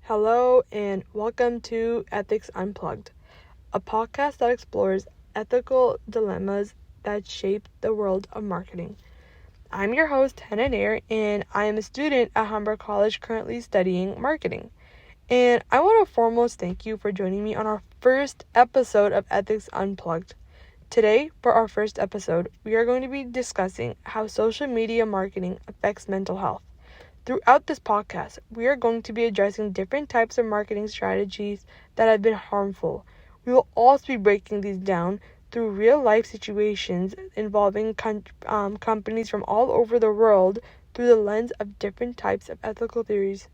Hello and welcome to Ethics Unplugged, a podcast that explores ethical dilemmas that shape the world of marketing. I'm your host, Hannah Nair, and I am a student at Humber College currently studying marketing. And I want to foremost thank you for joining me on our first episode of Ethics Unplugged. Today, for our first episode, we are going to be discussing how social media marketing affects mental health. Throughout this podcast, we are going to be addressing different types of marketing strategies that have been harmful. We will also be breaking these down through real-life situations involving companies from all over the world through the lens of different types of ethical theories.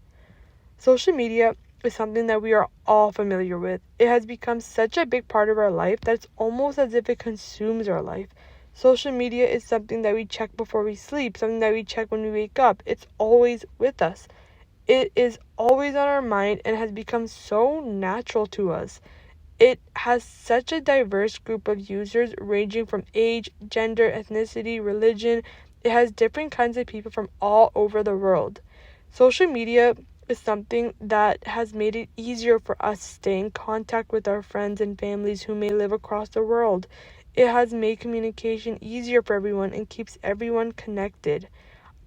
Social media is something that we are all familiar with. It has become such a big part of our life that it's almost as if it consumes our life. Social media is something that we check before we sleep, something that we check when we wake up. It's always with us. It is always on our mind and has become so natural to us. It has such a diverse group of users ranging from age, gender, ethnicity, religion. It has different kinds of people from all over the world. Social media is something that has made it easier for us to stay in contact with our friends and families who may live across the world. It has made communication easier for everyone and keeps everyone connected.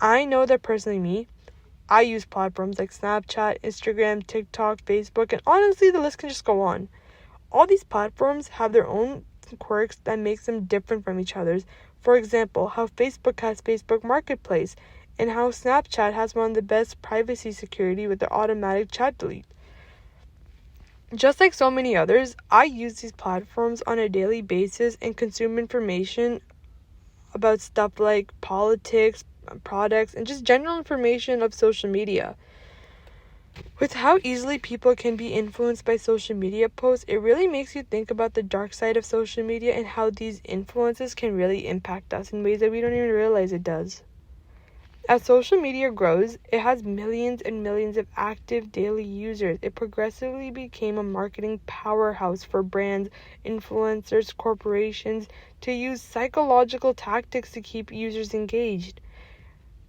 I know that personally I use platforms like Snapchat, Instagram, TikTok, Facebook, and honestly the list can just go on. All these platforms have their own quirks that makes them different from each other's. For example, how Facebook has Facebook Marketplace and how Snapchat has one of the best privacy security with the automatic chat delete. Just like so many others, I use these platforms on a daily basis and consume information about stuff like politics, products, and just general information of social media. With how easily people can be influenced by social media posts, it really makes you think about the dark side of social media and how these influences can really impact us in ways that we don't even realize it does. As social media grows, it has millions and millions of active daily users. It progressively became a marketing powerhouse for brands, influencers, corporations to use psychological tactics to keep users engaged,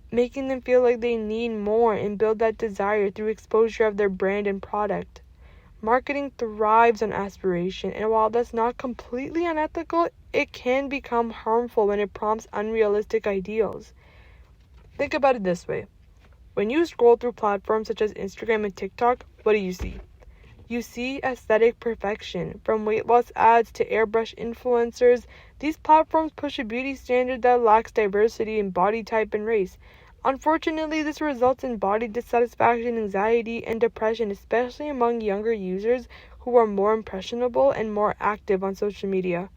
making them feel like they need more and build that desire through exposure of their brand and product. Marketing thrives on aspiration, and while that's not completely unethical, it can become harmful when it prompts unrealistic ideals. Think about it this way. When you scroll through platforms such as Instagram and TikTok, what do you see? You see aesthetic perfection. From weight loss ads to airbrush influencers, these platforms push a beauty standard that lacks diversity in body type and race. Unfortunately, this results in body dissatisfaction, anxiety, and depression, especially among younger users who are more impressionable and more active on social media.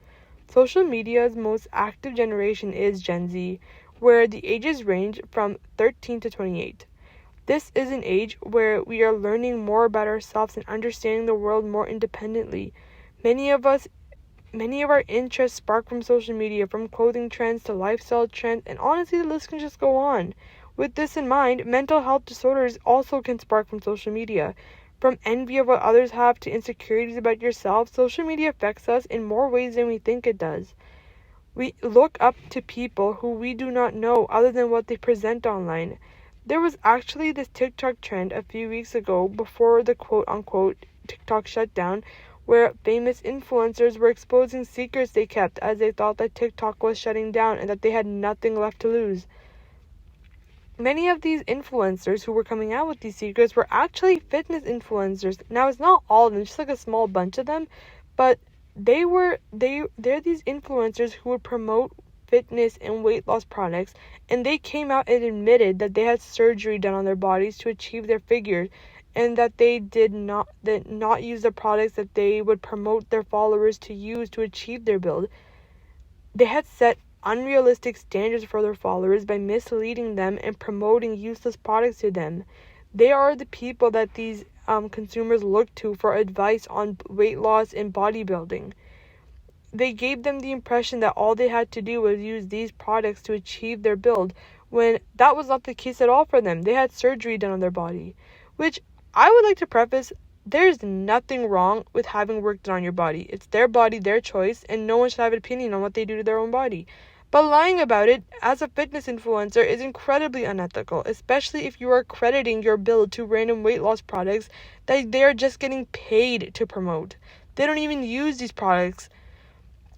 Social media's most active generation is Gen Z, where the ages range from 13 to 28. This is an age where we are learning more about ourselves and understanding the world more independently. Many of our interests spark from social media, from clothing trends to lifestyle trends, and honestly the list can just go on. With this in mind, mental health disorders also can spark from social media. From envy of what others have to insecurities about yourself, social media affects us in more ways than we think it does. We look up to people who we do not know other than what they present online. There was actually this TikTok trend a few weeks ago before the quote-unquote TikTok shutdown, where famous influencers were exposing secrets they kept as they thought that TikTok was shutting down and that they had nothing left to lose. Many of these influencers who were coming out with these secrets were actually fitness influencers. Now, it's not all of them, just like a small bunch of them, but they're these influencers who would promote fitness and weight loss products, and they came out and admitted that they had surgery done on their bodies to achieve their figures, and that they did not use the products that they would promote their followers to use to achieve their build. They had set unrealistic standards for their followers by misleading them and promoting useless products to them. They are the people that these consumers look to for advice on weight loss and bodybuilding. They gave them the impression that all they had to do was use these products to achieve their build, when that was not the case at all for them. They had surgery done on their body, which I would like to preface, there's nothing wrong with having work done on your body. It's their body, their choice, and no one should have an opinion on what they do to their own body. But lying about it as a fitness influencer is incredibly unethical, especially if you are crediting your build to random weight loss products that they are just getting paid to promote. They don't even use these products.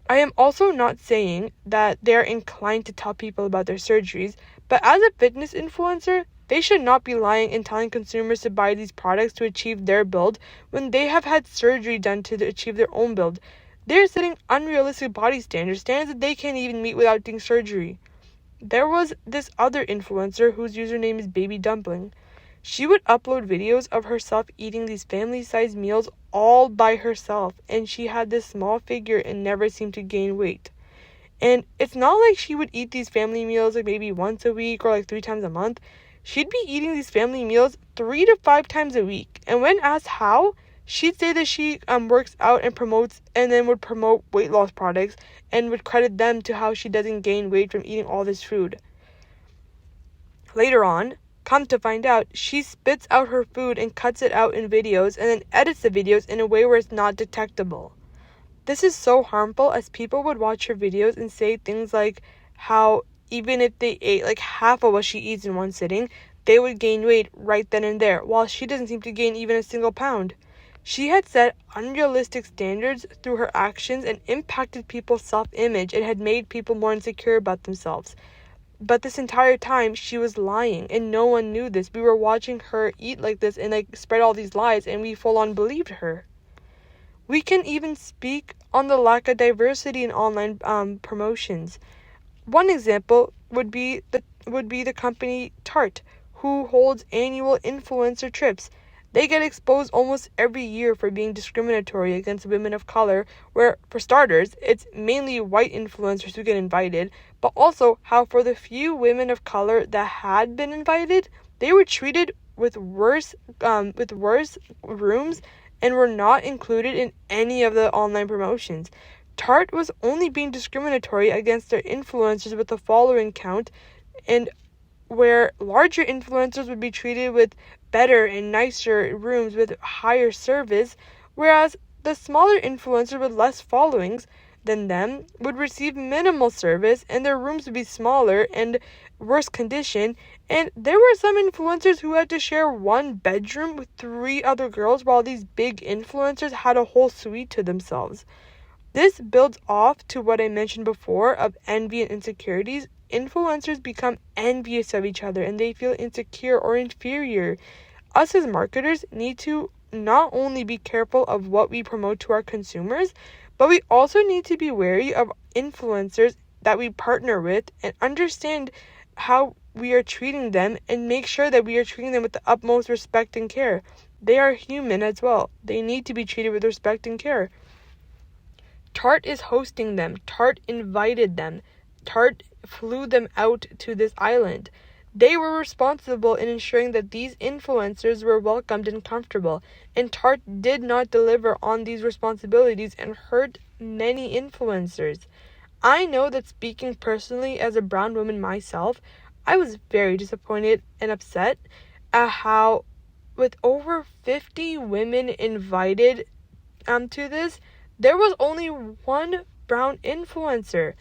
I am also not saying that they're inclined to tell people about their surgeries, but as a fitness influencer, they should not be lying and telling consumers to buy these products to achieve their build when they have had surgery done to achieve their own build. They're setting unrealistic body standards that they can't even meet without doing surgery. There was this other influencer whose username is Baby Dumpling. She would upload videos of herself eating these family-sized meals all by herself, and she had this small figure and never seemed to gain weight. And it's not like she would eat these family meals like maybe once a week or like 3 times a month. She'd be eating these family meals 3 to 5 times a week. And when asked how, she'd say that she works out and promotes and then would promote weight loss products and would credit them to how she doesn't gain weight from eating all this food. Later on, come to find out, she spits out her food and cuts it out in videos and then edits the videos in a way where it's not detectable. This is so harmful, as people would watch her videos and say things like how even if they ate like half of what she eats in one sitting, they would gain weight right then and there, while she doesn't seem to gain even a single pound. She had set unrealistic standards through her actions and impacted people's self-image and had made people more insecure about themselves. But this entire time, she was lying, and no one knew this. We were watching her eat like this and spread all these lies, and we full-on believed her. We can even speak on the lack of diversity in online promotions. One example would be the company Tarte, who holds annual influencer trips. They get exposed almost every year for being discriminatory against women of color, where, for starters, it's mainly white influencers who get invited, but also how for the few women of color that had been invited, they were treated with worse rooms and were not included in any of the online promotions. Tarte was only being discriminatory against their influencers with a following count, and where larger influencers would be treated with better and nicer rooms with higher service, whereas the smaller influencers with less followings than them would receive minimal service and their rooms would be smaller and worse condition. And there were some influencers who had to share one bedroom with 3 other girls, while these big influencers had a whole suite to themselves. This builds off to what I mentioned before of envy and insecurities. Influencers become envious of each other and they feel insecure or inferior. Us as marketers need to not only be careful of what we promote to our consumers, but we also need to be wary of influencers that we partner with and understand how we are treating them and make sure that we are treating them with the utmost respect and care. They are human as well. They need to be treated with respect and care. Tarte is hosting them. Tarte invited them. Tarte flew them out to this island. They were responsible in ensuring that these influencers were welcomed and comfortable, and Tarte did not deliver on these responsibilities and hurt many influencers. I know that, speaking personally as a brown woman myself, I was very disappointed and upset at how, with over 50 women invited to this, there was only one brown influencer.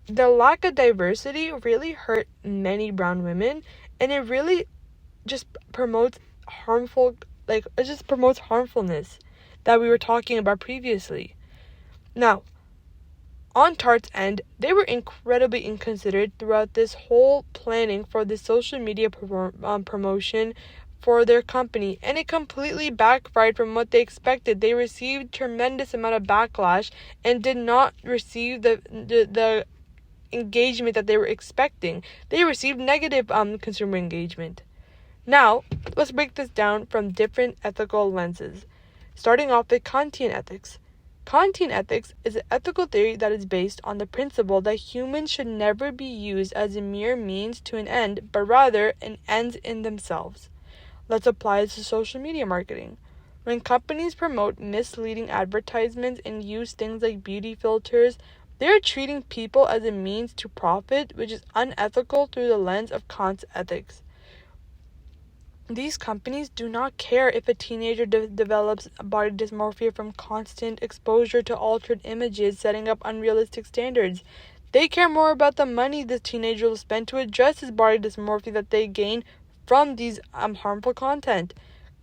The lack of diversity really hurt many brown women, and it really just promotes harmfulness that we were talking about previously. Now, on Tarte's end, they were incredibly inconsiderate throughout this whole planning for the social media promotion for their company, and it completely backfired from what they expected. They received tremendous amount of backlash and did not receive the engagement that they were expecting. They received negative consumer engagement. Now, let's break this down from different ethical lenses, starting off with Kantian ethics. Kantian ethics is an ethical theory that is based on the principle that humans should never be used as a mere means to an end, but rather an end in themselves. Let's apply this to social media marketing. When companies promote misleading advertisements and use things like beauty filters, they are treating people as a means to profit, which is unethical through the lens of Kant's ethics. These companies do not care if a teenager develops body dysmorphia from constant exposure to altered images, setting up unrealistic standards. They care more about the money the teenager will spend to address his body dysmorphia that they gain from these harmful content.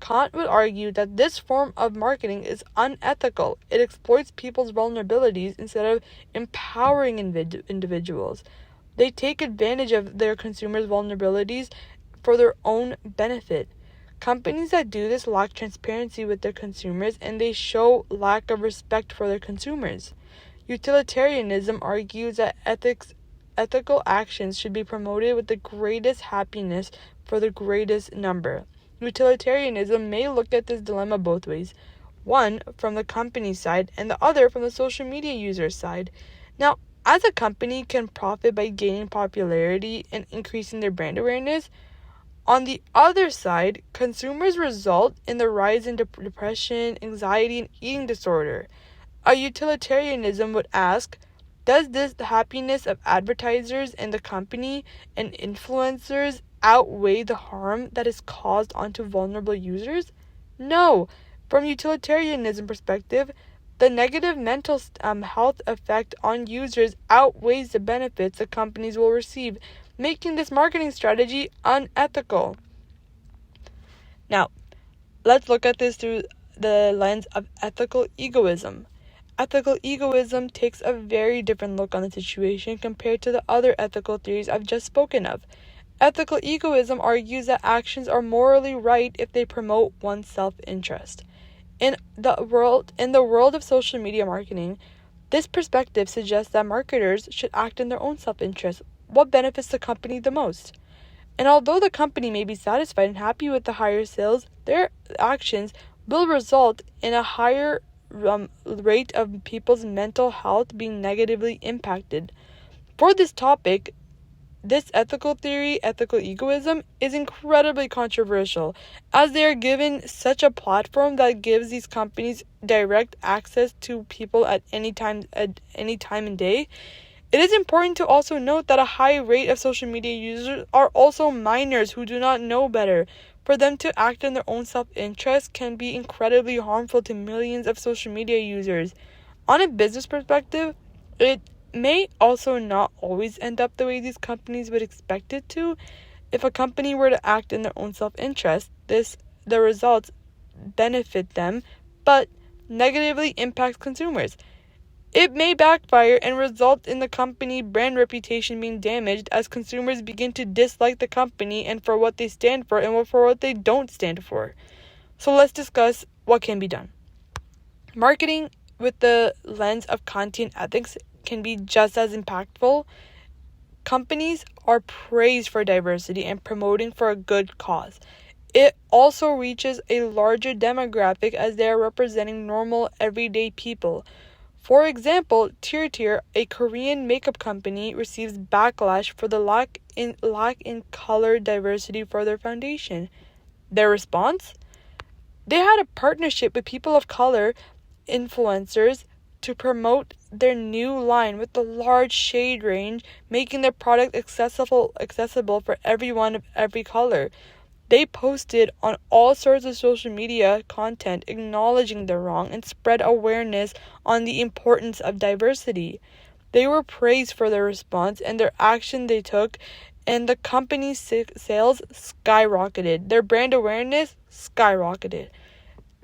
Kant would argue that this form of marketing is unethical. It exploits people's vulnerabilities instead of empowering individuals. They take advantage of their consumers' vulnerabilities for their own benefit. Companies that do this lack transparency with their consumers, and they show lack of respect for their consumers. Utilitarianism argues that ethical actions should be promoted with the greatest happiness for the greatest number. Utilitarianism may look at this dilemma both ways, one from the company side and the other from the social media user side. Now, as a company can profit by gaining popularity and increasing their brand awareness, on the other side, consumers result in the rise in depression, anxiety, and eating disorder. A utilitarianism would ask, does this the happiness of advertisers and the company and influencers outweigh the harm that is caused onto vulnerable users? No. From utilitarianism perspective, the negative mental health effect on users outweighs the benefits the companies will receive, making this marketing strategy unethical. Now, let's look at this through the lens of ethical egoism. Ethical egoism takes a very different look on the situation compared to the other ethical theories I've just spoken of. Ethical egoism argues that actions are morally right if they promote one's self-interest. In the world of social media marketing, this perspective suggests that marketers should act in their own self-interest. What benefits the company the most? And although the company may be satisfied and happy with the higher sales, their actions will result in a higher rate of people's mental health being negatively impacted. For this topic, this ethical theory, ethical egoism, is incredibly controversial, as they are given such a platform that gives these companies direct access to people at any time and day. It is important to also note that a high rate of social media users are also minors who do not know better. For them to act in their own self-interest can be incredibly harmful to millions of social media users. On a business perspective, it may also not always end up the way these companies would expect it to. If a company were to act in their own self-interest, the results benefit them, but negatively impact consumers. It may backfire and result in the company brand reputation being damaged as consumers begin to dislike the company and for what they stand for and for what they don't stand for. So let's discuss what can be done. Marketing with the lens of content ethics can be just as impactful. Companies are praised for diversity and promoting for a good cause. It also reaches a larger demographic as they are representing normal, everyday people. For example, Tier, a Korean makeup company, receives backlash for the lack in color diversity for their foundation. Their response? They had a partnership with people of color influencers to promote their new line with the large shade range, making their product accessible for everyone of every color. They posted on all sorts of social media content acknowledging their wrong and spread awareness on the importance of diversity. They were praised for their response and their action they took, and the company's sales skyrocketed. Their brand awareness skyrocketed.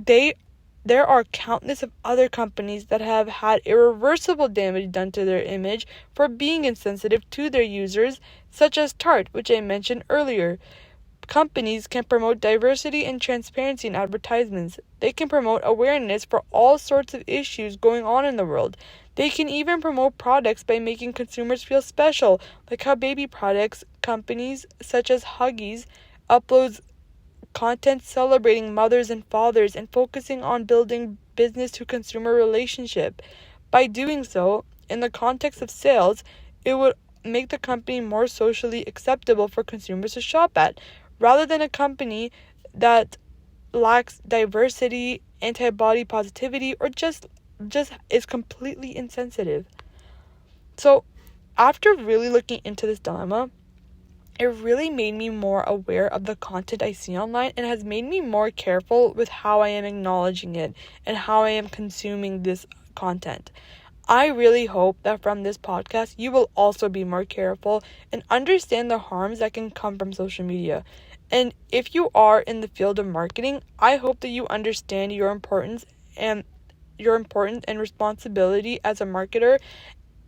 There are countless of other companies that have had irreversible damage done to their image for being insensitive to their users, such as Tarte, which I mentioned earlier. Companies can promote diversity and transparency in advertisements. They can promote awareness for all sorts of issues going on in the world. They can even promote products by making consumers feel special, like how baby products companies such as Huggies uploads content celebrating mothers and fathers and focusing on building business-to-consumer relationship. By doing so, in the context of sales, it would make the company more socially acceptable for consumers to shop at, rather than a company that lacks diversity, anti-body positivity, or just is completely insensitive. So, after really looking into this dilemma, it really made me more aware of the content I see online and has made me more careful with how I am acknowledging it and how I am consuming this content. I really hope that from this podcast, you will also be more careful and understand the harms that can come from social media. And if you are in the field of marketing, I hope that you understand your importance and responsibility as a marketer,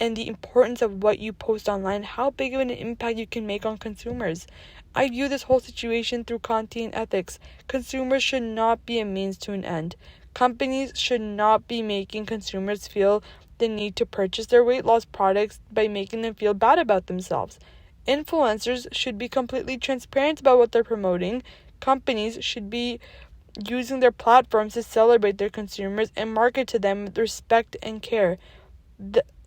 and the importance of what you post online, how big of an impact you can make on consumers. I view this whole situation through content ethics. Consumers should not be a means to an end. Companies should not be making consumers feel the need to purchase their weight loss products by making them feel bad about themselves. Influencers should be completely transparent about what they're promoting. Companies should be using their platforms to celebrate their consumers and market to them with respect and care.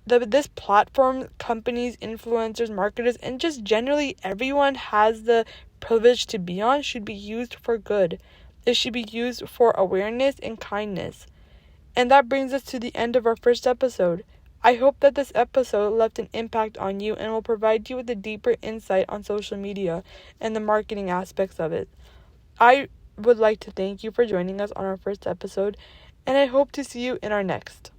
This platform, companies, influencers, marketers, and just generally everyone has the privilege to be on should be used for good. It should be used for awareness and kindness. And that brings us to the end of our first episode. I hope that this episode left an impact on you and will provide you with a deeper insight on social media and the marketing aspects of it. I would like to thank you for joining us on our first episode, and I hope to see you in our next.